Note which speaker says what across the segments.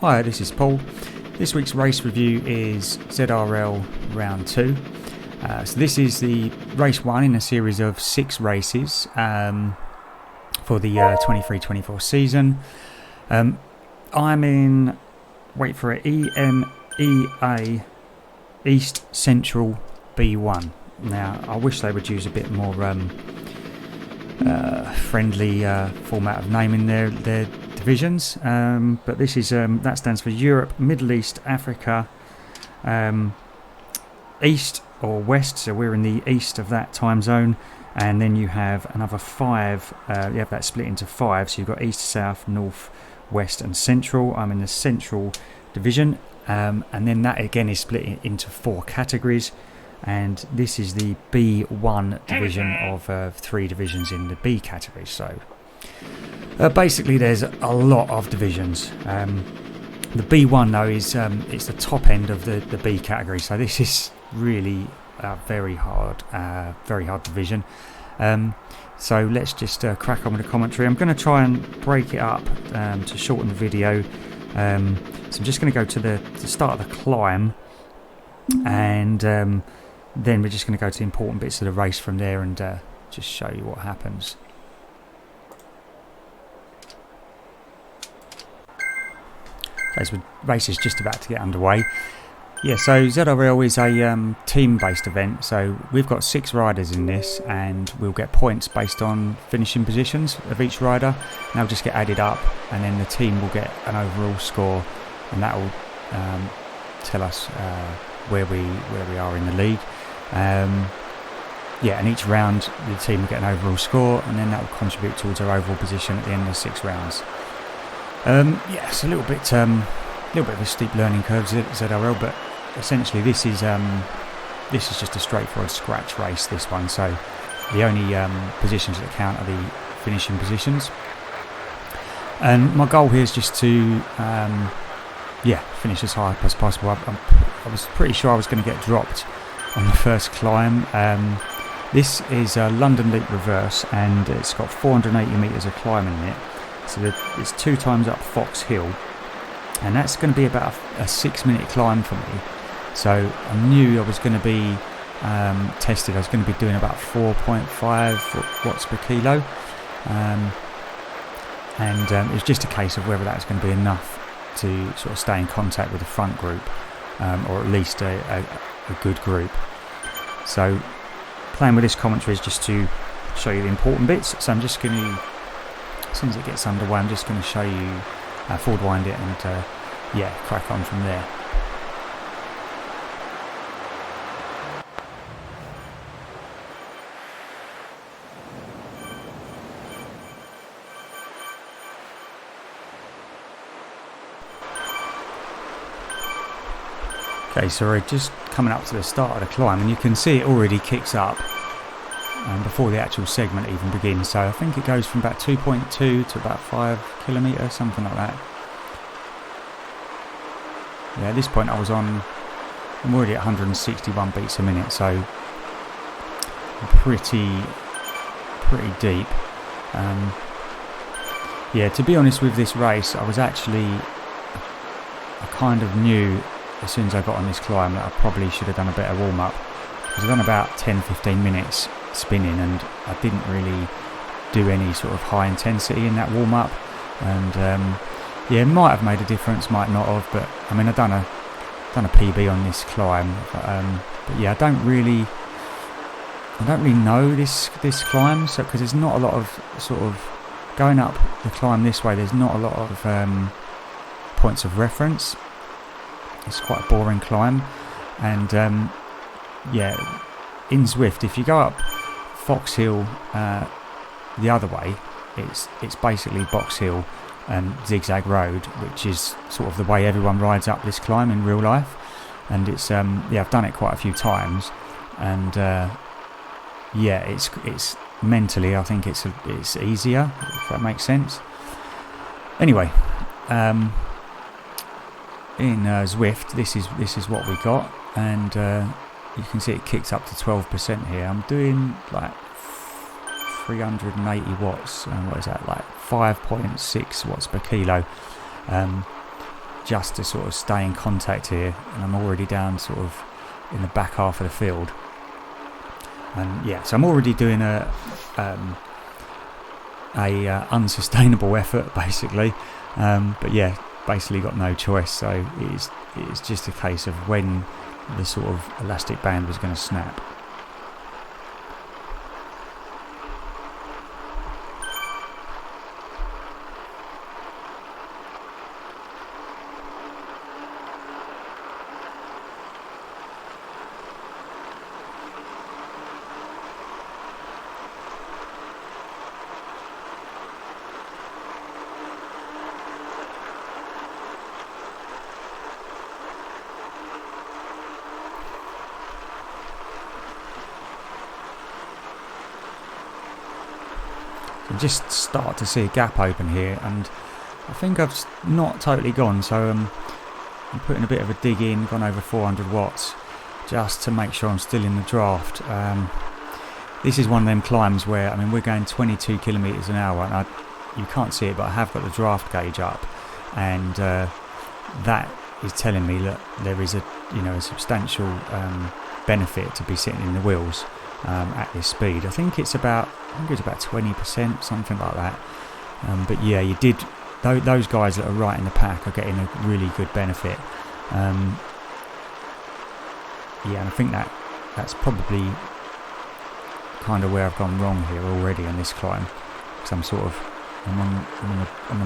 Speaker 1: Hi, this is Paul. This week's race review is ZRL Round 2. So this is the race 1 in a series of 6 races for the 23-24 season. I'm in, wait for it, EMEA East Central B1. Now, I wish they would use a bit more friendly format of naming their divisions, but this is that stands for Europe, Middle East, Africa, East or West, so we're in the east of that time zone, and then you have another 5, you have that split into 5, so you've got East, South, North, West and Central. I'm in the Central division, and then that again is split into 4 categories, and this is the B1 division of 3 divisions in the B category. So basically there's a lot of divisions. The B1 though is it's the top end of the B category, so this is really a very hard division. So let's just crack on with the commentary. I'm going to try and break it up to shorten the video. So I'm just going to go to the start of the climb, and then we're just going to go to the important bits of the race from there and just show you what happens. Okay, so the race is just about to get underway. Yeah, so ZRL is a team-based event, so we've got 6 riders in this, and we'll get points based on finishing positions of each rider, and they'll just get added up, and then the team will get an overall score, and that will tell us where we are in the league. Yeah, and each round the team will get an overall score, and then that will contribute towards our overall position at the end of the 6 rounds. Yeah, it's a little bit of a steep learning curve, ZRL, but essentially this is just a straightforward scratch race, this one. So the only positions that count are the finishing positions, and my goal here is just to finish as high as possible. I was pretty sure I was going to get dropped on the first climb. This is a London Loop reverse, and it's got 480 metres of climbing in it, so it's 2 times up Fox Hill. And that's going to be about a 6-minute climb for me. So I knew I was going to be tested. I was going to be doing about 4.5 watts per kilo. And it was just a case of whether that was going to be enough to sort of stay in contact with the front group, or at least a good group. So playing with this commentary is just to show you the important bits. So I'm just going to, as soon as it gets underway, I'm just going to show you forward wind it and crack on from there. Okay, so we're just coming up to the start of the climb, and you can see it already kicks up before the actual segment even begins. So I think it goes from about 2.2 to about 5 kilometres, something like that. Yeah, at this point I'm already at 161 beats a minute, so pretty deep. Yeah, to be honest with this race, I kind of knew as soon as I got on this climb that I probably should have done a better warm-up, because I've done about 10-15 minutes spinning, and I didn't really do any sort of high intensity in that warm-up, and it might have made a difference, might not have, but I mean, I've done a PB on this climb, but yeah, I don't really know this climb, so because there's not a lot of sort of going up the climb this way, there's not a lot of points of reference. It's quite a boring climb, and in Zwift, if you go up Fox Hill the other way, it's basically Box Hill and Zigzag Road, which is sort of the way everyone rides up this climb in real life, and it's I've done it quite a few times, and it's mentally, I think it's easier, if that makes sense. Anyway, in Zwift, this is what we got, and you can see it kicks up to 12% here. I'm doing like 380 watts, and what is that, like 5.6 watts per kilo. just to sort of stay in contact here, and I'm already down sort of in the back half of the field. And yeah, so I'm already doing a unsustainable effort basically, but yeah, basically got no choice. So it's just a case of when the sort of elastic band was going to snap. You just start to see a gap open here, and I think I've not totally gone, so I'm putting a bit of a dig in, gone over 400 watts just to make sure I'm still in the draft. This is one of them climbs where, I mean, we're going 22 kilometers an hour, and you can't see it, but I have got the draft gauge up, and that is telling me that there is a substantial benefit to be sitting in the wheels at this speed. I think it's about 20%, something like that. But yeah, those guys that are right in the pack are getting a really good benefit. Yeah, and I think that's probably kind of where I've gone wrong here already on this climb, because I'm on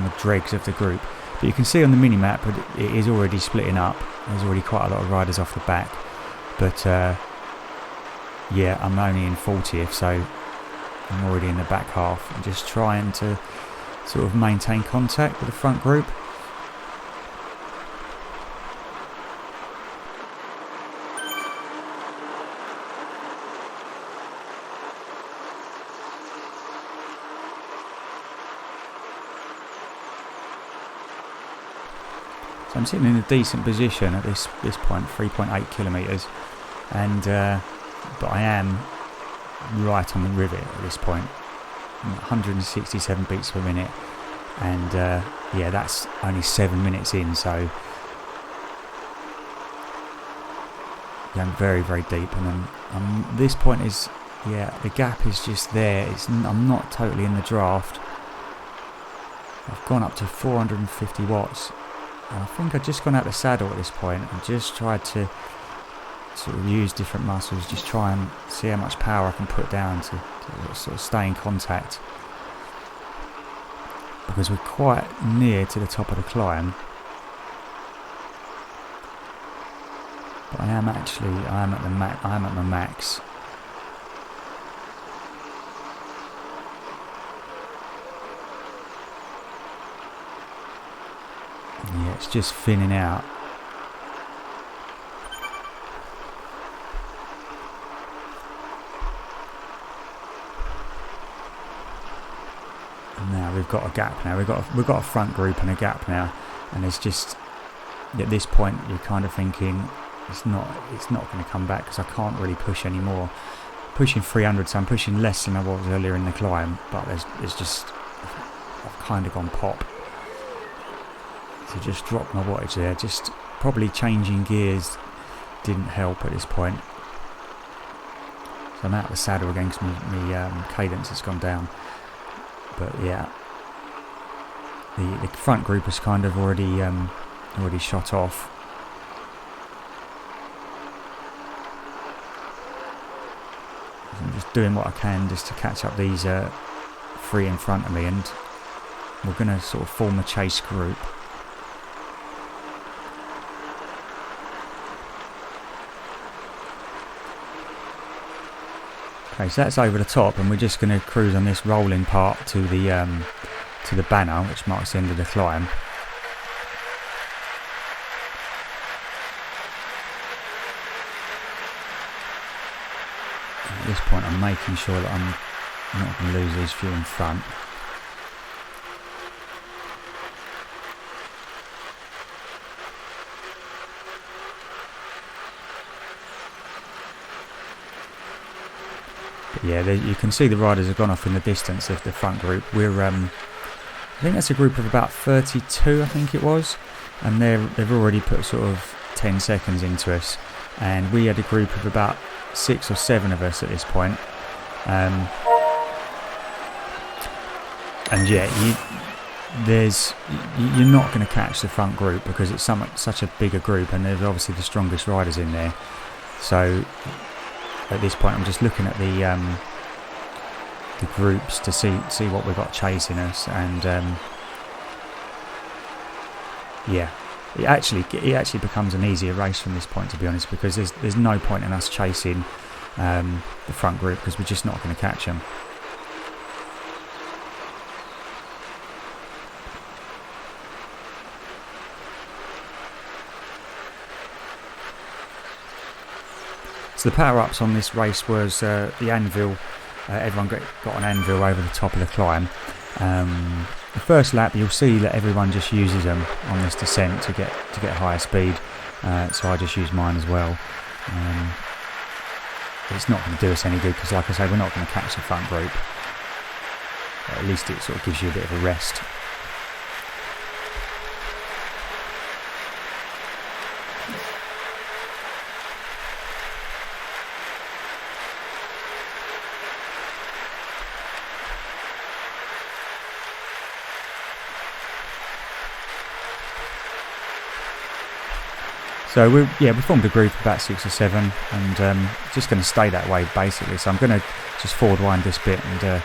Speaker 1: the dregs of the group. But you can see on the mini map it is already splitting up. There's already quite a lot of riders off the back, but yeah, I'm only in 40th, so I'm already in the back half. I'm just trying to sort of maintain contact with the front group. So I'm sitting in a decent position at this point, 3.8 kilometres, and but I am right on the rivet at this point. 167 beats per minute, and yeah, that's only 7 minutes in, so yeah, I'm very, very deep, and then this point is, yeah, the gap is just there. I'm not totally in the draft. I've gone up to 450 watts, and I think I've just gone out the saddle at this point and just tried to sort of use different muscles, just try and see how much power I can put down to sort of stay in contact, because we're quite near to the top of the climb. But I am at my max. Yeah, it's just thinning out. Now we've got a gap now. We've got a front group and a gap now, and it's just at this point you're kind of thinking it's not going to come back, because I can't really push anymore. Pushing 300, so I'm pushing less than I was earlier in the climb, but there's just, I've kind of gone pop. So just dropped my wattage there. Just probably changing gears didn't help at this point. So I'm out of the saddle again because my cadence has gone down. But yeah, the front group has kind of already shot off. So I'm just doing what I can just to catch up these three in front of me, and we're going to sort of form a chase group. Okay, so that's over the top, and we're just going to cruise on this rolling part to the banner, which marks the end of the climb. At this point, I'm making sure that I'm not going to lose these few in front. Yeah, you can see the riders have gone off in the distance of the front group. We're, I think that's a group of about 32, I think it was. and they've already put sort of 10 seconds into us, and we had a group of about 6 or 7 of us at this point. And yeah, you're not going to catch the front group because it's such a bigger group, and there's obviously the strongest riders in there. So at this point, I'm just looking at the groups to see what we've got chasing us, and yeah, it actually becomes an easier race from this point, to be honest, because there's no point in us chasing the front group because we're just not going to catch them. So the power-ups on this race was the anvil. Everyone got an anvil over the top of the climb. The first lap, you'll see that everyone just uses them on this descent to get higher speed. So I just use mine as well. But it's not going to do us any good because, like I say, we're not going to catch the front group. But at least it sort of gives you a bit of a rest. So we formed a group of about 6 or 7, and just going to stay that way basically. So I'm going to just forward wind this bit and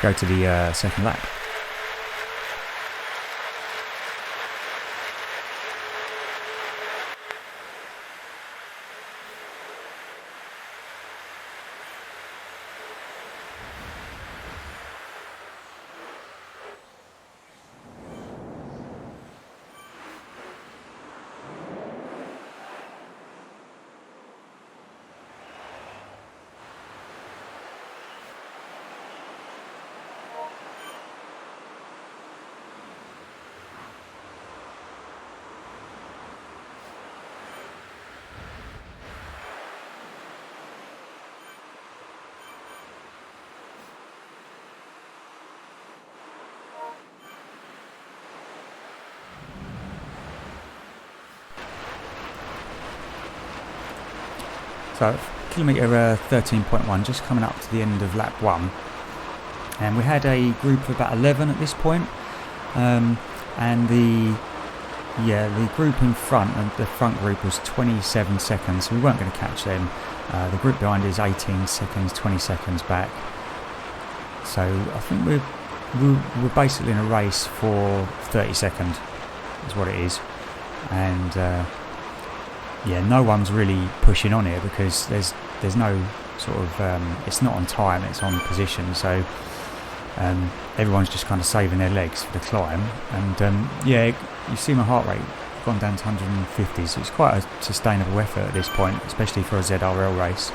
Speaker 1: go to the second lap. So kilometre 13.1, just coming up to the end of lap 1, and we had a group of about 11 at this point, and the group in front, the front group was 27 seconds, so we weren't going to catch them. The group behind is 18 seconds, 20 seconds back. So I think we're basically in a race for 30 seconds, is what it is, and no one's really pushing on here because there's no sort of it's not on time, it's on position, so everyone's just kind of saving their legs for the climb. And you see my heart rate gone down to 150, so it's quite a sustainable effort at this point, especially for a ZRL race.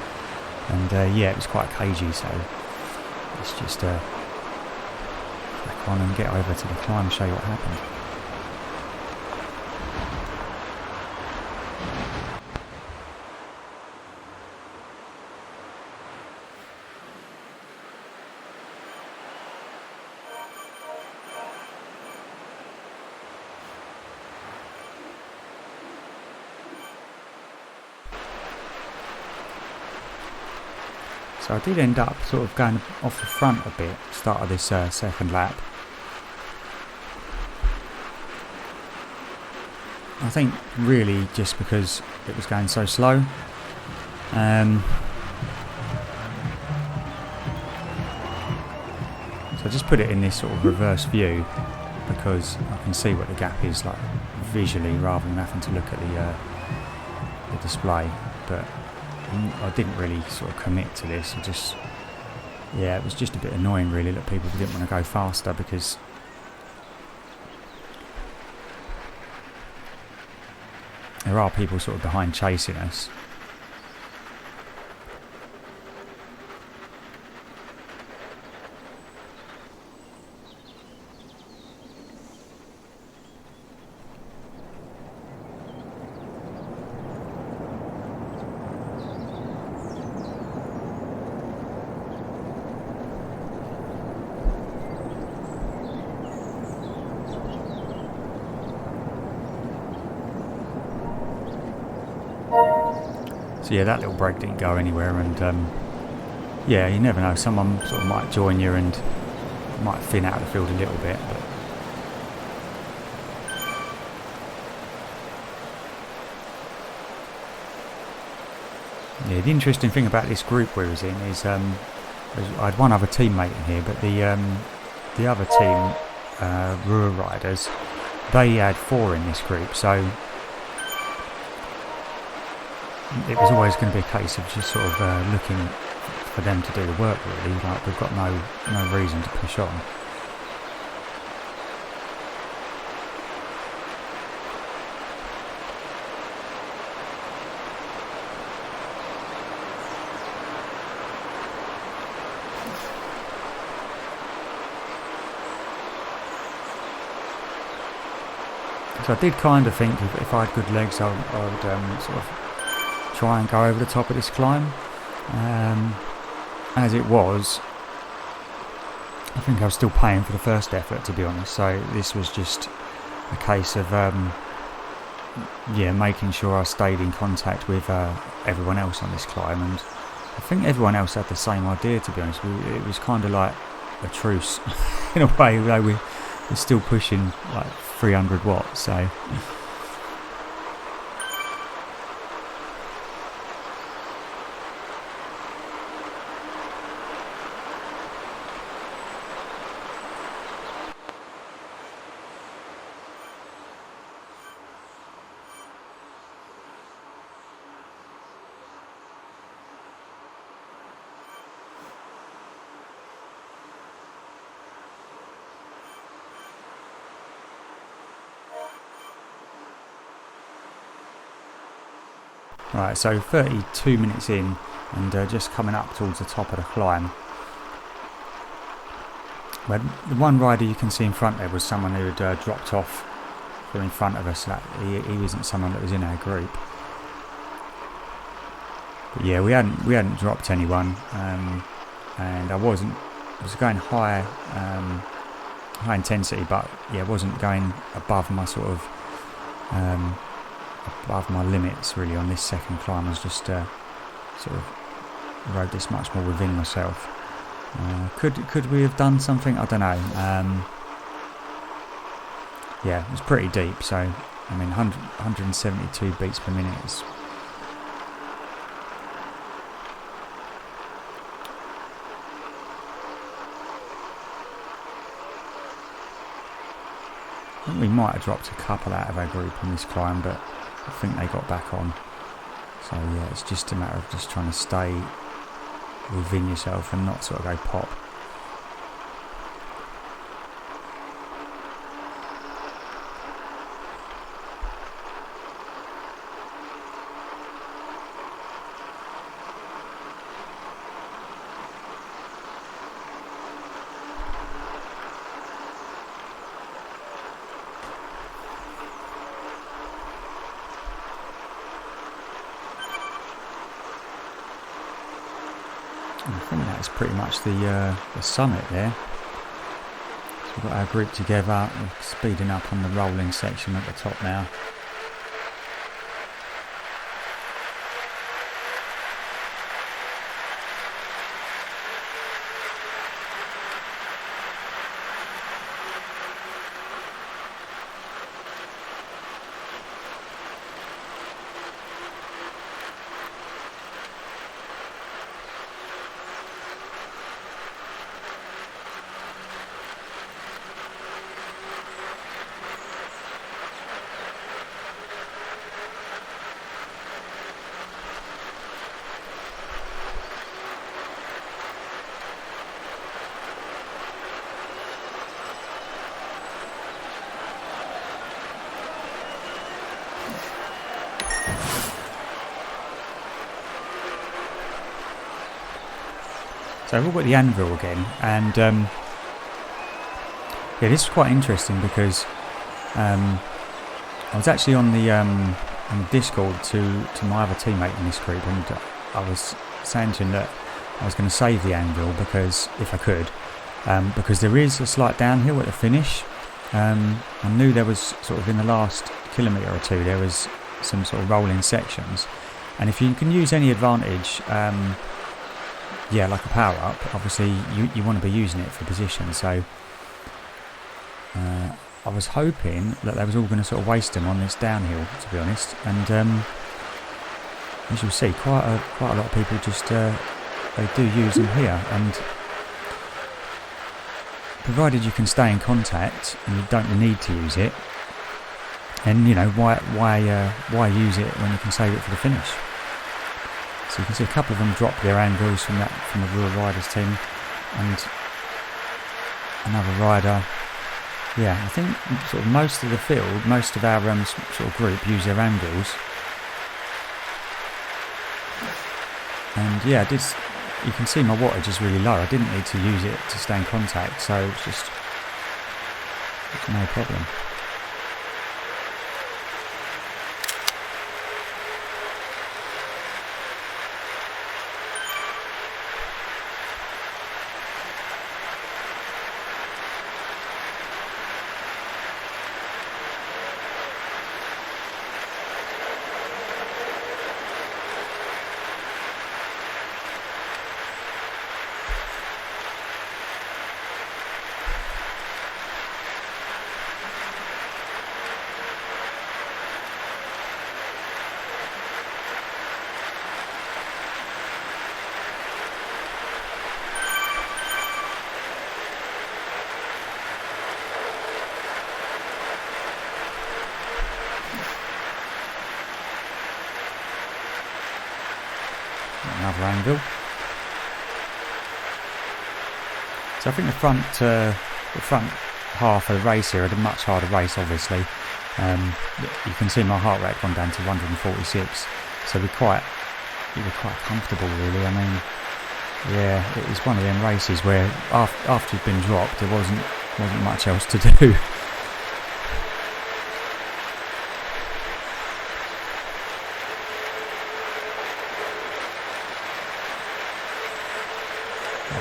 Speaker 1: And it was quite cagey, so let's just crack on and get over to the climb and show you what happened. So I did end up sort of going off the front a bit, start of this second lap. I think really just because it was going so slow. So I just put it in this sort of reverse view because I can see what the gap is like visually rather than having to look at the display. But I didn't really sort of commit to this. It was just a bit annoying really that people didn't want to go faster because there are people sort of behind chasing us. So yeah, that little break didn't go anywhere, and yeah, you never know. Someone sort of might join you and might thin out the field a little bit, but yeah, the interesting thing about this group we was in is I had one other teammate in here, but the other team, Ruhr Riders, they had 4 in this group, so it was always going to be a case of just sort of looking for them to do the work, really. Like, we've got no reason to push on. So I did kind of think if I had good legs, I would sort of try and go over the top of this climb. As it was, I think I was still paying for the first effort, to be honest. So this was just a case of making sure I stayed in contact with everyone else on this climb, and I think everyone else had the same idea, to be honest. It was kind of like a truce in a way, though we're still pushing like 300 watts, so right, so 32 minutes in, and just coming up towards the top of the climb. Well, the one rider you can see in front there was someone who had dropped off from in front of us. That he wasn't someone that was in our group. But yeah, we hadn't dropped anyone, and I was going high intensity, but yeah, wasn't going above my sort of above my limits really on this second climb. I was just sort of rode this much more within myself. Could we have done something? I don't know. Yeah, it was pretty deep, so I mean 172 beats per minute is I think we might have dropped a couple out of our group on this climb, but I think they got back on. So yeah, it's just a matter of just trying to stay within yourself and not sort of go pop. I think that's pretty much the summit there. So we've got our group together, we're speeding up on the rolling section at the top now. So we've got the anvil again, and yeah, this is quite interesting because I was actually on the Discord to my other teammate in this group, and I was saying to him that I was going to save the anvil because if I could, because there is a slight downhill at the finish. I knew there was sort of in the last kilometre or two there was some sort of rolling sections, And if you can use any advantage, like a power up, obviously you want to be using it for position. So I was hoping that they was all going to sort of waste them on this downhill, to be honest. And as you'll see, quite a lot of people just they do use them here. And provided you can stay in contact and you don't need to use it, and why use it when you can save it for the finish? So you can see a couple of them drop their angles from the real riders team, and another rider. Yeah, I think sort of most of the field, most of our sort of group use their angles. And yeah, you can see my wattage is really low. I didn't need to use it to stay in contact, so it's no problem. Another angle. So I think the front half of the race here had a much harder race, obviously. You can see my heart rate gone down to 146, so we were quite comfortable, really. I mean, yeah, it was one of them races where after you've been dropped, there wasn't much else to do.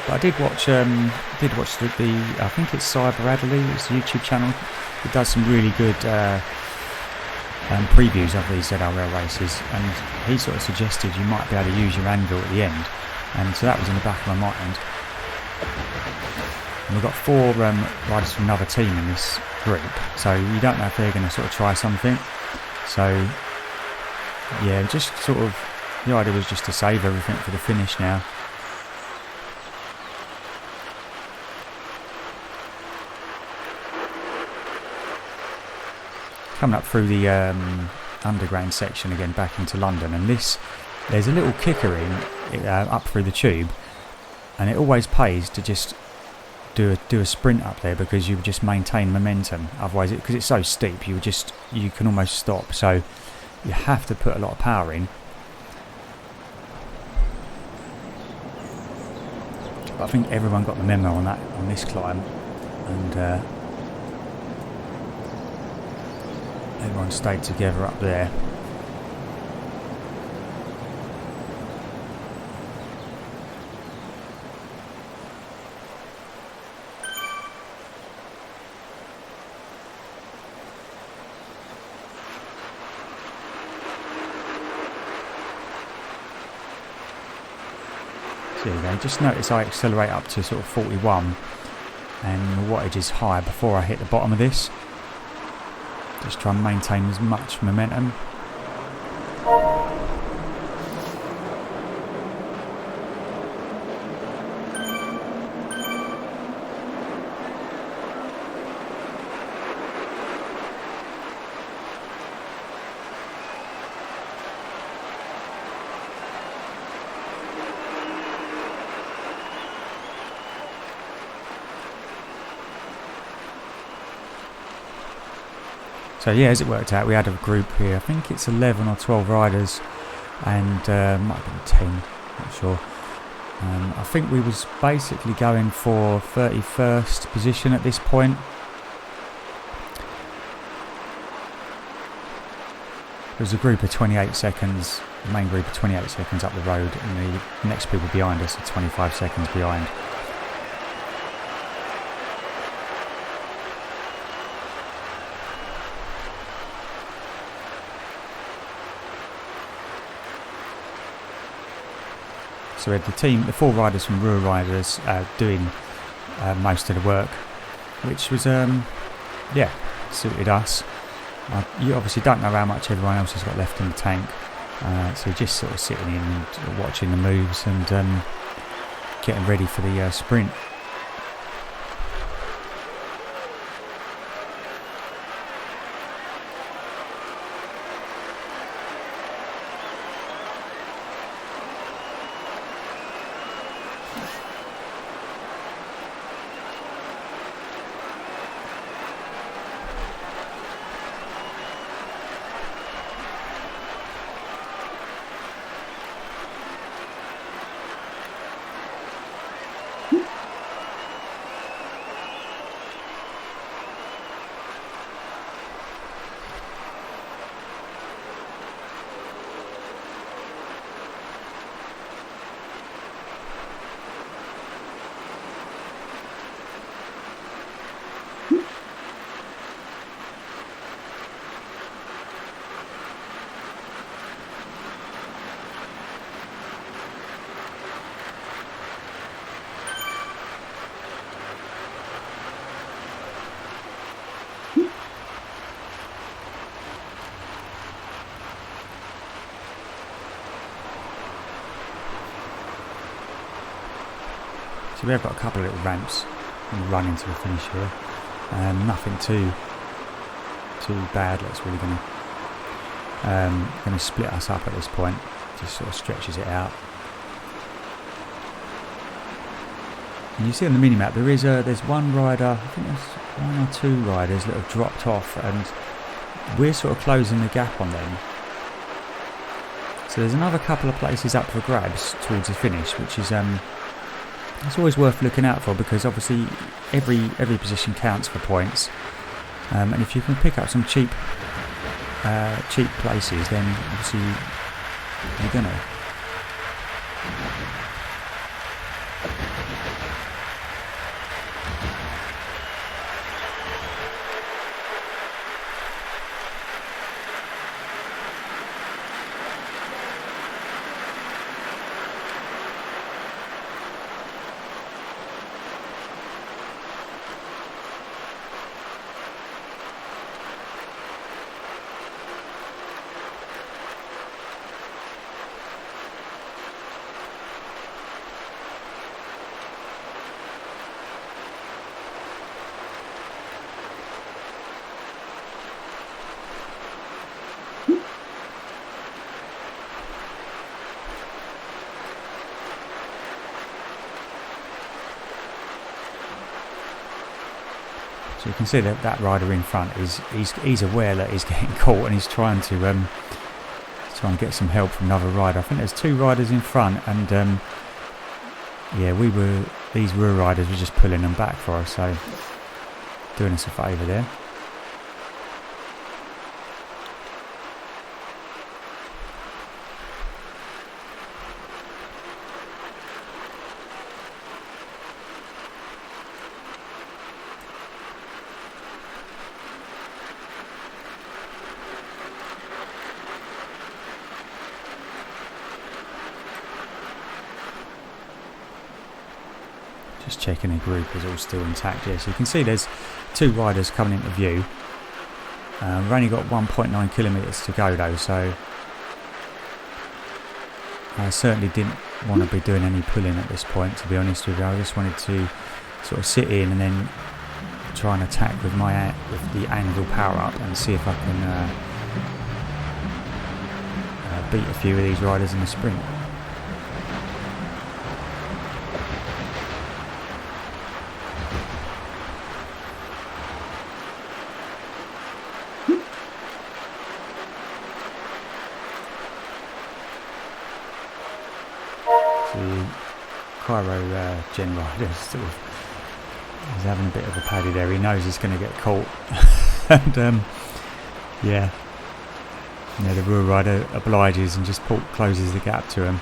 Speaker 1: But I did watch the I think it's Cy Bradley, it's a YouTube channel. He does some really good previews of these ZRL races, and he sort of suggested you might be able to use your angle at the end, and so that was in the back of my mind. And we've got 4 riders from another team in this group, so you don't know if they're going to sort of try something. So yeah, just sort of the idea was just to save everything for the finish now. Coming up through the underground section again back into London, and there's a little kicker in up through the tube, and it always pays to just do a sprint up there, because you just maintain momentum. Otherwise, because it's so steep, you can almost stop. So you have to put a lot of power in. But I think everyone got the memo on this climb, and everyone stayed together up there. So there you go. Just notice I accelerate up to sort of 41, and the wattage is high before I hit the bottom of this. Just try and maintain as much momentum. So yeah, as it worked out, we had a group here. I think it's 11 or 12 riders, and might have been 10, not sure. I think we was basically going for 31st position at this point. There was a group of 28 seconds, the main group of 28 seconds up the road, and the next people behind us are 25 seconds behind. So we had the 4 riders from Ruhr Riders doing most of the work, which was suited us. You obviously don't know how much everyone else has got left in the tank, so you're just sort of sitting in and watching the moves and getting ready for the sprint. So we have got a couple of little ramps and run into the finish here. Nothing too bad that's really going to split us up at this point. Just sort of stretches it out. And you see on the mini-map there's one rider, I think there's 1 or 2 riders that have dropped off, and we're sort of closing the gap on them. So there's another couple of places up for grabs towards the finish, which is it's always worth looking out for, because obviously every position counts for points, and if you can pick up some cheap places, then obviously you're gonna. So you can see that rider in front he's aware that he's getting caught, and he's trying to get some help from another rider. I think there's 2 riders in front, and these Ruhr riders were just pulling them back for us, so doing us a favour there. Just checking the group is all still intact. Yeah, so you can see there's 2 riders coming into view. We've only got 1.9 kilometres to go though, so I certainly didn't want to be doing any pulling at this point, to be honest with you. I just wanted to sort of sit in and then try and attack with the anvil power up and see if I can beat a few of these riders in the sprint. Cairo Gen Rider sort of is having a bit of a paddy there. He knows he's going to get caught, and the Ruhr Rider obliges and just closes the gap to him.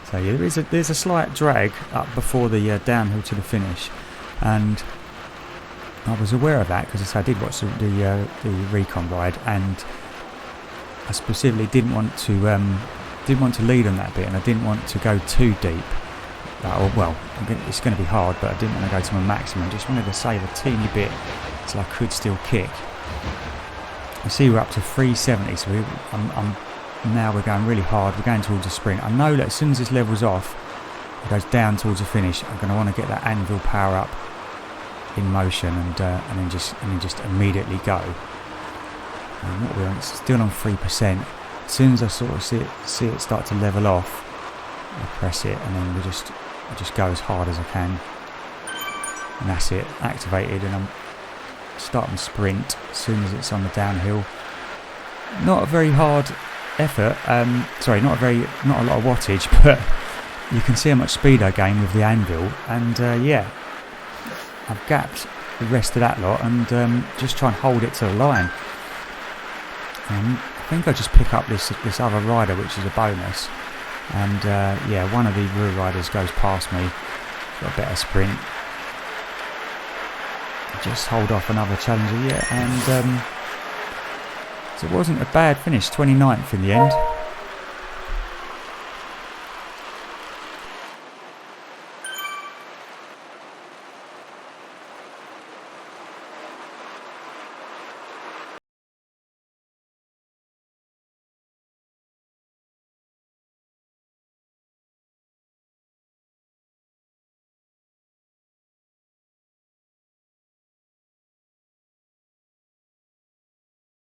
Speaker 1: So yeah, there's a slight drag up before the downhill to the finish, and I was aware of that because I did watch the recon ride, and I specifically didn't want to lead on that bit, and I didn't want to go too deep. Well, it's going to be hard, but I didn't want to go to my maximum. Just wanted to save a teeny bit so I could still kick. You see, we're up to 370, so now we're going really hard. We're going towards the sprint. I know that as soon as this levels off, it goes down towards the finish. I'm going to want to get that anvil power up in motion, and then just immediately go. And what we're on, it's still on 3%. As soon as I sort of see it start to level off, I press it, and then I just go as hard as I can. And that's it, activated, and I'm starting sprint as soon as it's on the downhill. Not a very hard effort, not a lot of wattage, but you can see how much speed I gain with the anvil, and yeah, I've gapped the rest of that lot, and just try and hold it to the line. I think I just pick up this other rider, which is a bonus, and yeah, one of the rear riders goes past me, got a better sprint. Just hold off another challenger, yeah, and so it wasn't a bad finish, 29th in the end.